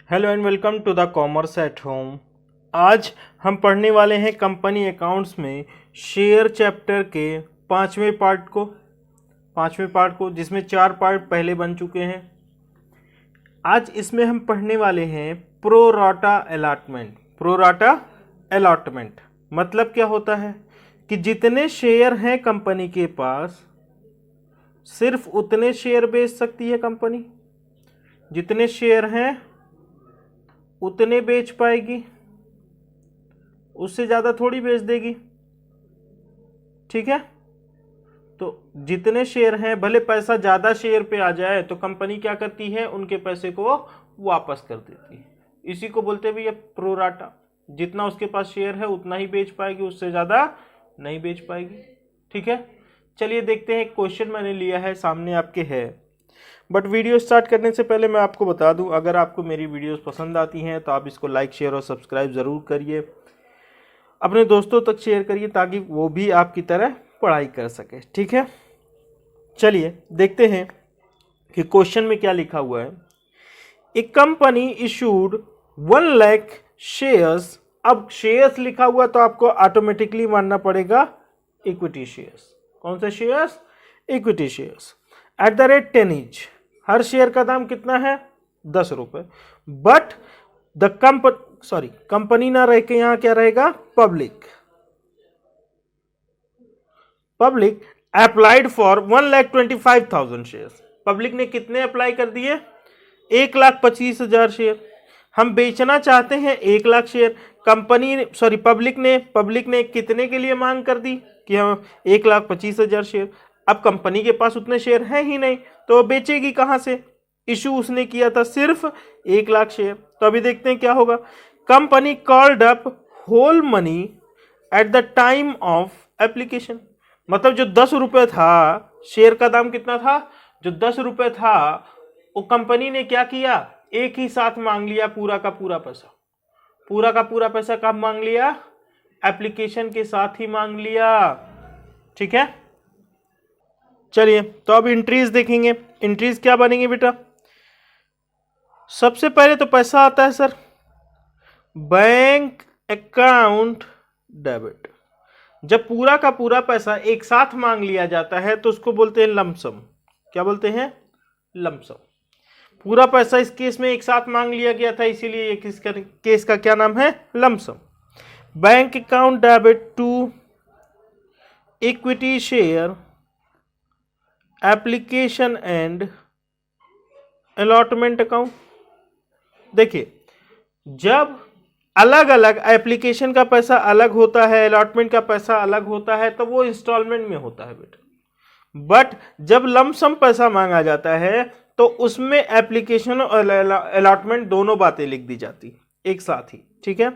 Hello and welcome to the commerce at home. आज हम पढ़ने वाले हैं कंपनी अकाउंट्स में शेयर चैप्टर के पांचवें पार्ट को जिसमें 4 पार्ट पहले बन चुके हैं। आज इसमें हम पढ़ने वाले हैं प्रो राटा अलॉटमेंट मतलब क्या होता है कि जितने शेयर हैं कंपनी के पास सिर्फ उतने शेयर बेच सकती है कंपनी, जितने शेयर हैं उतने बेच पाएगी, उससे ज़्यादा थोड़ी बेच देगी। ठीक है, तो जितने शेयर हैं भले पैसा ज़्यादा शेयर पे आ जाए तो कंपनी क्या करती है, उनके पैसे को वापस कर देती है। इसी को बोलते हैं भैया प्रो राटा। जितना उसके पास शेयर है उतना ही बेच पाएगी, उससे ज़्यादा नहीं बेच पाएगी। ठीक है, चलिए देखते हैं। क्वेश्चन मैंने लिया है, सामने आपके है। बट वीडियो स्टार्ट करने से पहले मैं आपको बता दूं, अगर आपको मेरी वीडियोस पसंद आती हैं तो आप इसको लाइक शेयर और सब्सक्राइब ज़रूर करिए, अपने दोस्तों तक शेयर करिए ताकि वो भी आपकी तरह पढ़ाई कर सके। ठीक है, चलिए देखते हैं कि क्वेश्चन में क्या लिखा हुआ है। ए कंपनी इशूड 1 लाख शेयर्स। अब शेयर्स लिखा हुआ तो आपको ऑटोमेटिकली मानना पड़ेगा इक्विटी शेयर्स। कौन से shares? Equity shares at the rate 10 each. Her share का दाम कितना है? 10 रुपए। बट द कंपनी ना रह के यहां क्या रहेगा? Public applied for 1,25,000 shares. Public ने कितने अप्लाई कर दिए? 1,25,000 शेयर। हम बेचना चाहते हैं 1 लाख शेयर। पब्लिक ने कितने के लिए मांग कर दी कि हम 1,25,000 शेयर। अब कंपनी के पास उतने शेयर हैं ही नहीं तो बेचेगी कहां से? इशू उसने किया था सिर्फ 1 लाख शेयर। तो अभी देखते हैं क्या होगा। Company called up whole money at the time of application. मतलब जो 10 रुपए था, शेयर का दाम कितना था? जो 10 रुपए था, वो कंपनी ने क्या किया? एक ही साथ मांग लिया पूरा का पूरा पैसा। पूरा का पूरा पैसा कब मांग लिया? एप्लीकेशन के साथ ही मांग लिया। ठीक है, चलिए तो अब एंट्रीज देखेंगे। एंट्रीज क्या बनेंगे बेटा? सबसे पहले तो पैसा आता है सर, बैंक अकाउंट डेबिट। जब पूरा का पूरा पैसा एक साथ मांग लिया जाता है तो उसको बोलते हैं लमसम। क्या बोलते हैं? लमसम। पूरा पैसा इस केस में एक साथ मांग लिया गया था, इसीलिए इस केस का क्या नाम है? Lump sum. Bank account debit to equity share application and allotment account. देखिए, जब अलग अलग एप्लीकेशन का पैसा अलग होता है, अलॉटमेंट का पैसा अलग होता है, तो वो इंस्टॉलमेंट में होता है बेटा। बट जब लमसम पैसा मांगा जाता है तो उसमें एप्लीकेशन और अलॉटमेंट दोनों बातें लिख दी जाती एक साथ ही। ठीक है,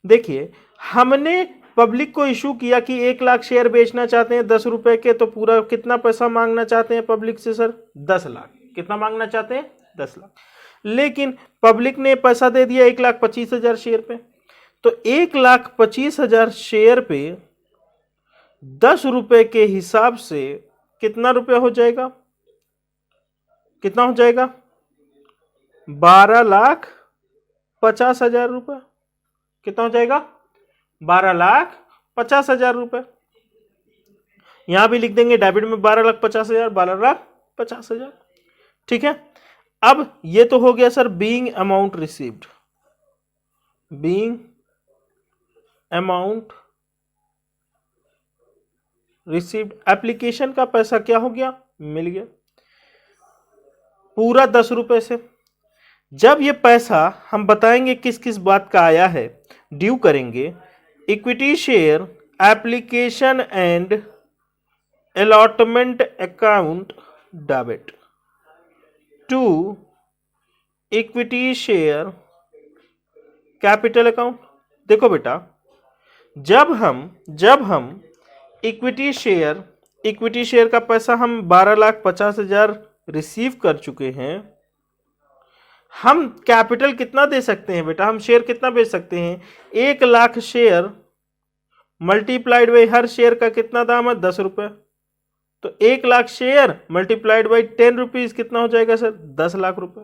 देखिए हमने पब्लिक को इशू किया कि 1 लाख शेयर बेचना चाहते हैं 10 रुपए के, तो पूरा कितना पैसा मांगना चाहते हैं पब्लिक से सर? 10 लाख। कितना मांगना चाहते हैं? 10 लाख। लेकिन पब्लिक ने पैसा दे दिया 1,25,000 शेयर पे, तो 1,25,000 शेयर पे 10 रुपए के हिसाब से कितना रुपया हो जाएगा? कितना हो जाएगा? 12,50,000 रुपए। कितना हो जाएगा? 12,50,000 रुपए। यहां भी लिख देंगे डेबिट में 12,50,000, 12,50,000। ठीक है, अब ये तो हो गया sir being amount received. Being amount received, application का पैसा क्या हो गया? मिल गया पूरा 10 रुपए से। जब ये पैसा हम बताएंगे किस किस बात का आया है, ड्यू करेंगे equity share application and allotment account debit to equity share capital account. देखो बेटा, जब हम इक्विटी शेयर का पैसा हम 12,50,000 रिसीव कर चुके हैं, हम कैपिटल कितना दे सकते हैं बेटा? हम शेयर कितना बेच सकते हैं? 1 lakh share multiplied by her share का कितना दाम है? 10 रुपए। तो 1 lakh share multiplied by 10 rupees कितना हो जाएगा सर? 10 लाख रुपए।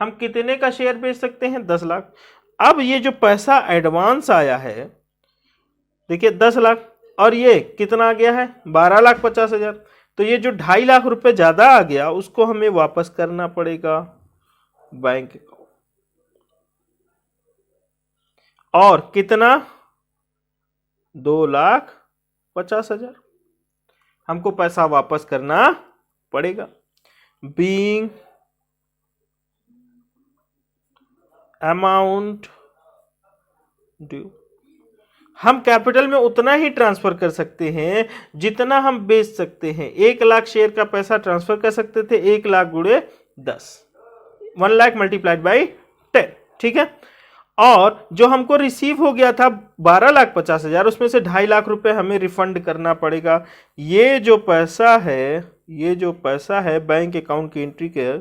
हम कितने का शेयर बेच सकते हैं? 10 लाख। अब ये जो पैसा एडवांस आया है, देखिए 10 लाख, और ये कितना आ गया है? 12,50,000। तो ये जो 2.5 लाख रुपए ज्यादा आ गया उसको हमें वापस करना पड़ेगा बैंक अकाउंट। और कितना? 2,50,000 हमको पैसा वापस करना पड़ेगा। बीइंग अमाउंट ड्यू, हम कैपिटल में उतना ही ट्रांसफर कर सकते हैं जितना हम बेच सकते हैं। 1 लाख शेयर का पैसा ट्रांसफर कर सकते थे, 1 लाख गुणे 10, 1 लाख मल्टीप्लाइड बाई 10, ठीक है। और जो हमको रिसीव हो गया था 12,50,000, उसमें से 2.5 लाख रुपए हमें रिफंड करना पड़ेगा। ये जो पैसा है बैंक अकाउंट की एंट्री के,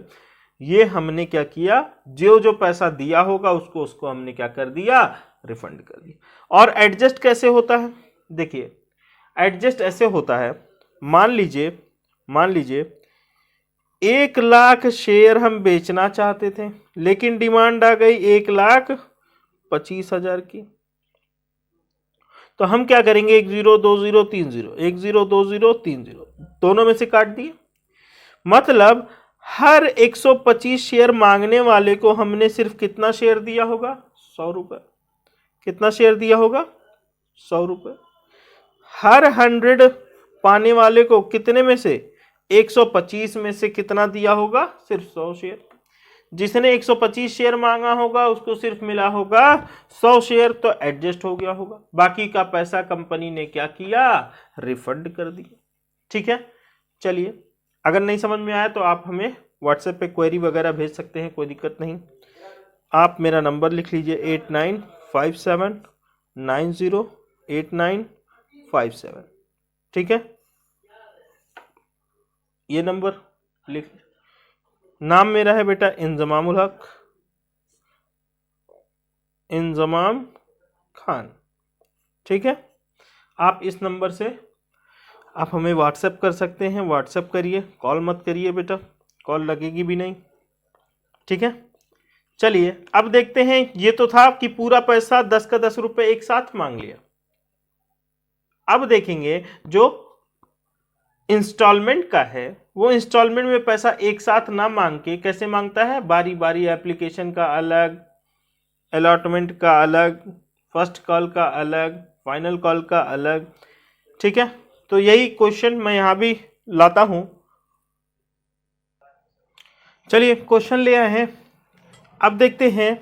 ये हमने क्या किया? जो पैसा दिया होगा उसको हमने क्या कर दिया? रिफंड कर दिया। और एडजस्ट कैसे होता है? देखिए एडजस्ट ऐसे होता है, मान लीजिए 1 लाख शेयर हम बेचना चाहते थे, लेकिन डिमांड आ गई 1,25,000 की। तो हम क्या करेंगे? 102030 दोनों में से काट दिए। मतलब हर 125 शेयर मांगने वाले को हमने सिर्फ कितना शेयर दिया होगा? 100 रुपए। कितना शेयर दिया होगा? 100 रुपए। हर 100 पाने वाले को कितने में से? 125 में से कितना दिया होगा? सिर्फ 100 शेयर। जिसने 125 शेयर मांगा होगा उसको सिर्फ मिला होगा 100 शेयर, तो एडजस्ट हो गया होगा। बाकी का पैसा कंपनी ने क्या किया? रिफंड कर दिया। ठीक है, चलिए, अगर नहीं समझ में आया तो आप हमें व्हाट्सएप पे क्वेरी वगैरह भेज सकते हैं, कोई दिक्कत नहीं। आप मेरा नंबर लिख लीजिए 8957908957, ठीक है, ये नंबर लिख। नाम मेरा है बेटा इंजमामुल हक, इंजमाम खान, ठीक है। आप इस नंबर से आप हमें व्हाट्सएप कर सकते हैं, व्हाट्सएप करिए, कॉल मत करिए बेटा, कॉल लगेगी भी नहीं, ठीक है। चलिए अब देखते हैं, ये तो था कि पूरा पैसा 10 का 10 रुपए एक साथ मांग लिया। अब देखेंगे जो इंस्टॉलमेंट का है, वो इंस्टॉलमेंट में पैसा एक साथ ना मांग के कैसे मांगता है? बारी बारी, एप्लीकेशन का अलग, अलॉटमेंट का अलग, फर्स्ट कॉल का अलग, फाइनल कॉल का अलग, ठीक है। तो यही क्वेश्चन मैं यहां भी लाता हूं। चलिए क्वेश्चन ले आए हैं, अब देखते हैं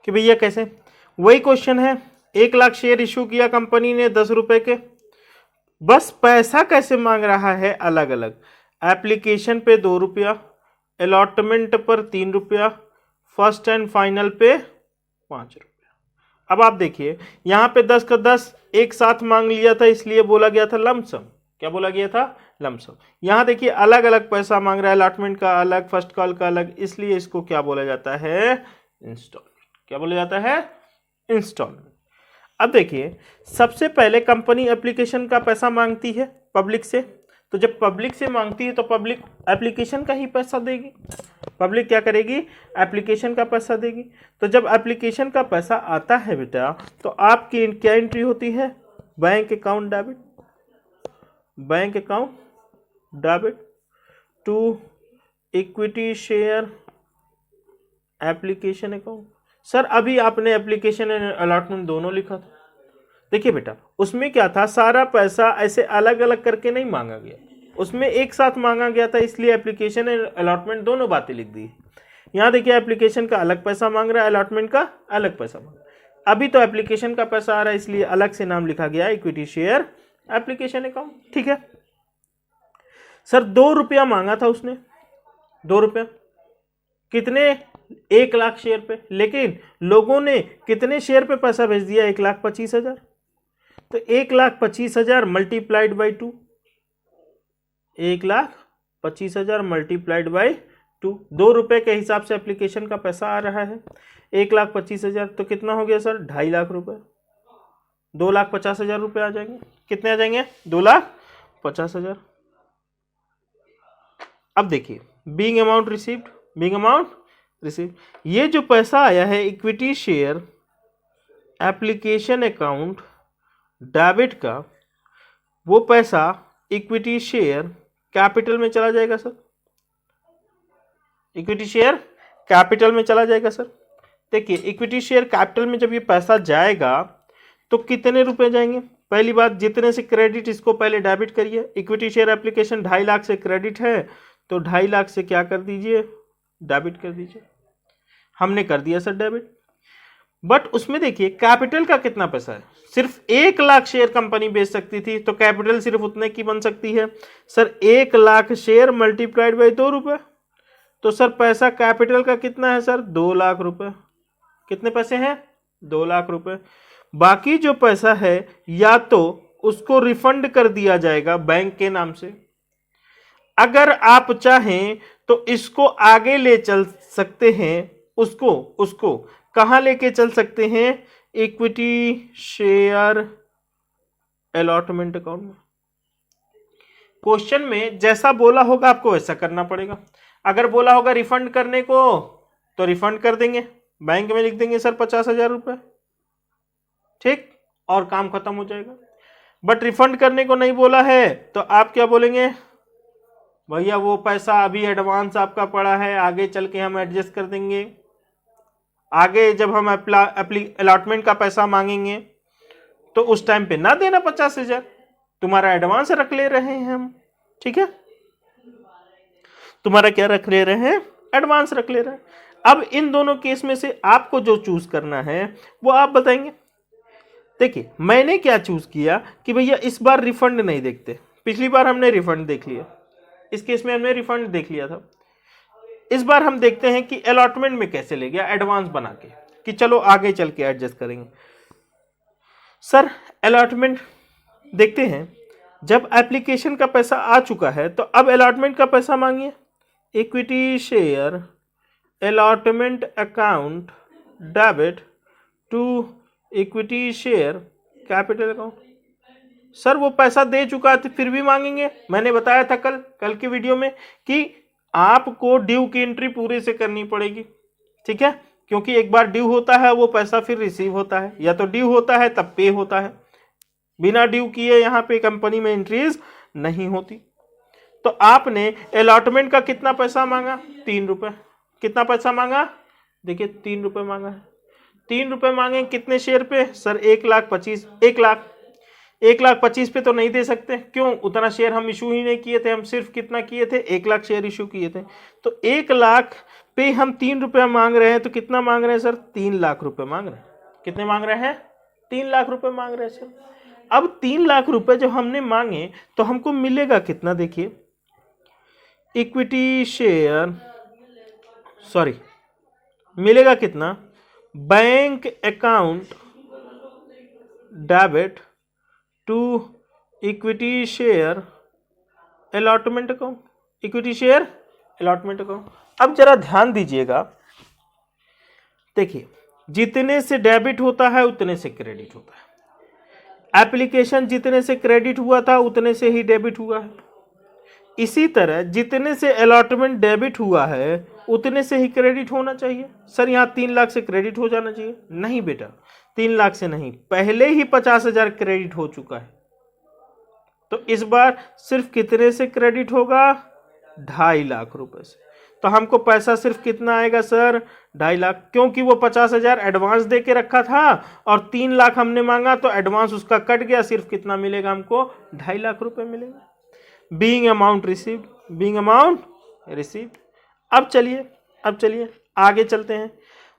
कि भैया कैसे। वही क्वेश्चन है, 1 लाख शेयर इशू किया कंपनी ने 10 रुपए के, बस पैसा कैसे मांग रहा है? अलग अलग। एप्लीकेशन पे 2 रुपया, अलॉटमेंट पर 3 रुपया, फर्स्ट एंड फाइनल पे 5 रुपया। अब आप देखिए यहां पे 10 का 10 एक साथ मांग लिया था, इसलिए बोला गया था लमसम। क्या बोला गया था? लमसम। यहां देखिए अलग अलग पैसा मांग रहा है, अलॉटमेंट का अलग, फर्स्ट कॉल का अलग, इसलिए इसको क्या बोला जाता है? इंस्टॉलमेंट। क्या बोला जाता है? इंस्टॉलमेंट। अब देखिए सबसे पहले कंपनी एप्लीकेशन का पैसा मांगती है पब्लिक से, तो जब पब्लिक से मांगती है तो पब्लिक एप्लीकेशन का ही पैसा देगी। पब्लिक क्या करेगी? एप्लीकेशन का पैसा देगी। तो जब एप्लीकेशन का पैसा आता है बेटा, तो आपकी क्या एंट्री होती है? Bank account debit, bank account debit to equity share application account. Sir अभी आपने एप्लीकेशन एंड अलॉटमेंट दोनों लिखा था। देखिए बेटा उसमें क्या था, सारा पैसा ऐसे अलग अलग करके नहीं मांगा गया, उसमें एक साथ मांगा गया था, इसलिए एप्लीकेशन एंड अलॉटमेंट दोनों बातें लिख दी। यहाँ देखिए एप्लीकेशन का अलग पैसा मांग रहा है, अलॉटमेंट का अलग पैसा मांग रहा है। अभी तो एप्लीकेशन का पैसा आ रहा है, इसलिए अलग से नाम लिखा गया इक्विटी शेयर एप्लीकेशन अकाउंट, ठीक है। सर 2 रुपया मांगा था उसने, 2 रुपया कितने? 1 लाख शेयर पे, लेकिन लोगों ने कितने शेयर पे पैसा भेज दिया? 1,25,000। तो 1,25,000 मल्टीप्लाइड बाई 2, 1,25,000 मल्टीप्लाइड बाई 2, 2 रुपए के हिसाब से एप्लीकेशन का पैसा आ रहा है। 1,25,000 तो कितना हो गया सर? 2.5 लाख रुपए, 2,50,000 रुपए आ जाएंगे। कितने आ जाएंगे? 2,50,000। अब देखिए being amount received, being amount receive. ये जो पैसा आया है equity share application account debit का, वो पैसा इक्विटी शेयर कैपिटल में चला जाएगा सर, इक्विटी शेयर कैपिटल में चला जाएगा सर। देखिए इक्विटी शेयर कैपिटल में जब ये पैसा जाएगा तो कितने रुपए जाएंगे? पहली बात, जितने से क्रेडिट इसको पहले डेबिट करिए। इक्विटी शेयर एप्लीकेशन 2.5 लाख से क्रेडिट है तो 2.5 लाख से क्या कर दीजिए, डेबिट कर दीजिए। हमने कर दिया सर डेबिट। बट उसमें देखिए कैपिटल का कितना पैसा है, सिर्फ 1 लाख शेयर कंपनी बेच सकती थी, तो कैपिटल सिर्फ उतने की बन सकती है sir 1 lakh share multiplied by 2 रुपए। तो सर पैसा कैपिटल का कितना है सर, 2 लाख रुपए। कितने पैसे हैं, 2 लाख रुपए। बाकी जो पैसा है या तो उसको रिफंड कर दिया जाएगा बैंक के नाम से, अगर आप चाहें तो इसको आगे ले चल सकते हैं, उसको कहां लेके चल सकते हैं, इक्विटी शेयर अलॉटमेंट अकाउंट में। क्वेश्चन में जैसा बोला होगा आपको वैसा करना पड़ेगा। अगर बोला होगा रिफंड करने को तो रिफंड कर देंगे, बैंक में लिख देंगे सर 50,000 रुपए, ठीक, और काम खत्म हो जाएगा। बट रिफंड करने को नहीं बोला है तो आप क्या बोलेंगे, भैया वो पैसा अभी एडवांस आपका पड़ा है, आगे चल के हम एडजस्ट कर देंगे। आगे जब हम अलॉटमेंट का पैसा मांगेंगे तो उस टाइम पे ना देना 50,000, तुम्हारा एडवांस रख ले रहे हैं हम, ठीक है, तुम्हारा क्या रख ले रहे हैं, एडवांस रख ले रहे हैं। अब इन दोनों केस में से आपको जो चूज करना है वो आप बताएंगे। देखिए मैंने क्या चूज किया कि भैया इस बार रिफंड नहीं देखते, पिछली बार हमने रिफंड देख लिया, इस केस में हमने रिफंड देख लिया था। इस बार हम देखते हैं कि अलॉटमेंट में कैसे ले गया, एडवांस बना के, कि चलो आगे चल के एडजस्ट करेंगे। सर अलॉटमेंट देखते हैं, जब एप्लीकेशन का पैसा आ चुका है तो अब अलॉटमेंट का पैसा मांगिए। Equity share allotment account debit to equity share capital account. Sir वो पैसा दे चुका है फिर भी मांगेंगे। मैंने बताया था कल की वीडियो में कि आपको ड्यू की एंट्री पूरे से करनी पड़ेगी, ठीक है, क्योंकि एक बार ड्यू होता है वो पैसा फिर रिसीव होता है, या तो ड्यू होता है तब पे होता है, बिना ड्यू किए यहाँ पे कंपनी में एंट्रीज नहीं होती। तो आपने अलॉटमेंट का कितना पैसा मांगा, 3 रुपए। कितना पैसा मांगा, देखिए 3 रुपए मांगा है। 3 रुपए मांगे कितने शेयर पे सर, 1,25,000 पे तो नहीं दे सकते, क्यों, उतना शेयर हम इशू ही नहीं किए थे, हम सिर्फ कितना किए थे, 1 लाख शेयर इशू किए थे। तो 1 लाख पे हम 3 रुपया मांग रहे हैं, तो कितना मांग रहे हैं सर, 3 लाख रुपए मांग रहे हैं। कितने मांग रहे हैं, 3 लाख रुपए मांग रहे हैं सर। अब 3 लाख रुपए जब हमने मांगे तो हमको मिलेगा कितना, देखिए इक्विटी शेयर मिलेगा कितना, bank account debit to equity share allotment account, equity share allotment account. अब जरा ध्यान दीजिएगा, देखिए जितने से डेबिट होता है उतने से क्रेडिट होता है, एप्लीकेशन जितने से क्रेडिट हुआ था उतने से ही डेबिट हुआ है। इसी तरह जितने से अलॉटमेंट डेबिट हुआ है उतने से ही क्रेडिट होना चाहिए। सर यहाँ 3 लाख से क्रेडिट हो जाना चाहिए, नहीं बेटा 3 लाख से नहीं, पहले ही 50,000 क्रेडिट हो चुका है। तो इस बार सिर्फ कितने से क्रेडिट होगा, 2.5 लाख रुपए से। तो हमको पैसा सिर्फ कितना आएगा सर, 2.5 लाख, क्योंकि वो 50,000 एडवांस दे के रखा था और 3 लाख हमने मांगा तो एडवांस उसका कट गया, सिर्फ कितना मिलेगा हमको, 2.5 लाख रुपए मिलेगा। Being amount received. अब चलिए आगे चलते हैं।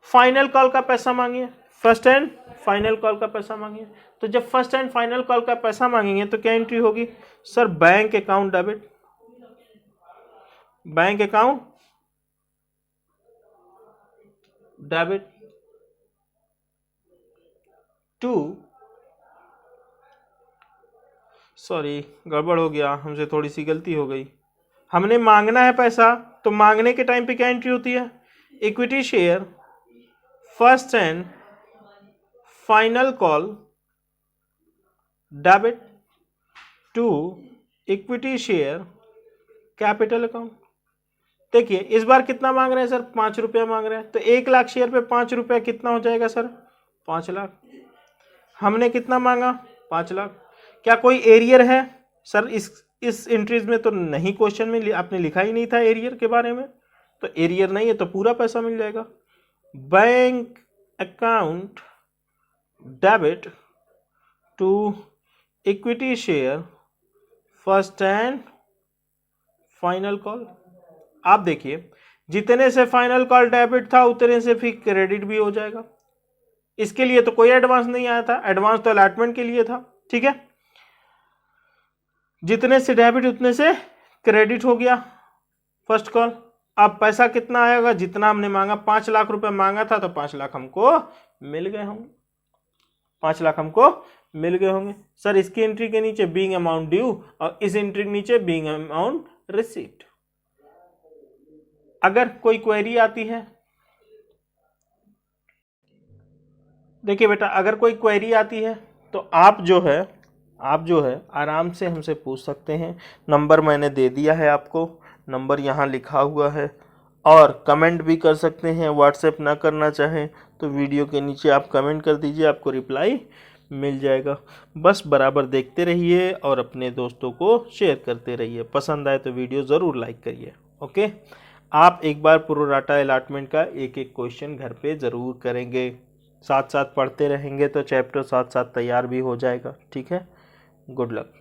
फाइनल कॉल का पैसा मांगिए, फर्स्ट एंड फाइनल कॉल का पैसा मांगिए। तो जब फर्स्ट एंड फाइनल कॉल का पैसा मांगेंगे तो क्या एंट्री होगी sir, bank account debit, bank account debit to, sorry गड़बड़ हो गया, हमसे थोड़ी सी गलती हो गई। हमने मांगना है पैसा तो मांगने के टाइम पे क्या एंट्री होती है, equity share first and final call debit to equity share capital account. देखिए इस बार कितना मांग रहे हैं सर, 5 रुपया मांग रहे हैं, तो 1 लाख शेयर पे 5 रुपया कितना हो जाएगा सर, 5 लाख। हमने कितना मांगा, 5 लाख। क्या कोई एरियर है सर, इस एंट्रीज में तो नहीं, क्वेश्चन में आपने लिखा ही नहीं था एरियर के बारे में, तो एरियर नहीं है तो पूरा पैसा मिल जाएगा। Bank account debit to equity share first and final call. आप देखिए जितने से फाइनल कॉल डेबिट था उतने से फिर क्रेडिट भी हो जाएगा। इसके लिए तो कोई एडवांस नहीं आया था, एडवांस तो अलॉटमेंट के लिए था, ठीक है। जितने से डेबिट उतने से क्रेडिट हो गया फर्स्ट कॉल। अब पैसा कितना आएगा, जितना हमने मांगा, 5 लाख रुपए मांगा था तो 5 लाख हमको मिल गए होंगे, 5 लाख हमको मिल गए होंगे। सर इसकी एंट्री के नीचे बीइंग अमाउंट ड्यू और इस एंट्री के नीचे बीइंग अमाउंट रिसीव्ड। अगर कोई क्वेरी आती है, देखिए बेटा अगर कोई क्वेरी आती है तो आप जो है आराम से हमसे पूछ सकते हैं। नंबर मैंने दे दिया है आपको, नंबर यहाँ लिखा हुआ है, और कमेंट भी कर सकते हैं। व्हाट्सएप ना करना चाहें तो वीडियो के नीचे आप कमेंट कर दीजिए, आपको रिप्लाई मिल जाएगा। बस बराबर देखते रहिए और अपने दोस्तों को शेयर करते रहिए। पसंद आए तो वीडियो ज़रूर लाइक करिए। ओके, आप एक बार प्रोराटा अलॉटमेंट का एक एक क्वेश्चन घर पे ज़रूर करेंगे, साथ साथ पढ़ते रहेंगे तो चैप्टर साथ साथ तैयार भी हो जाएगा। ठीक है, गुड लक।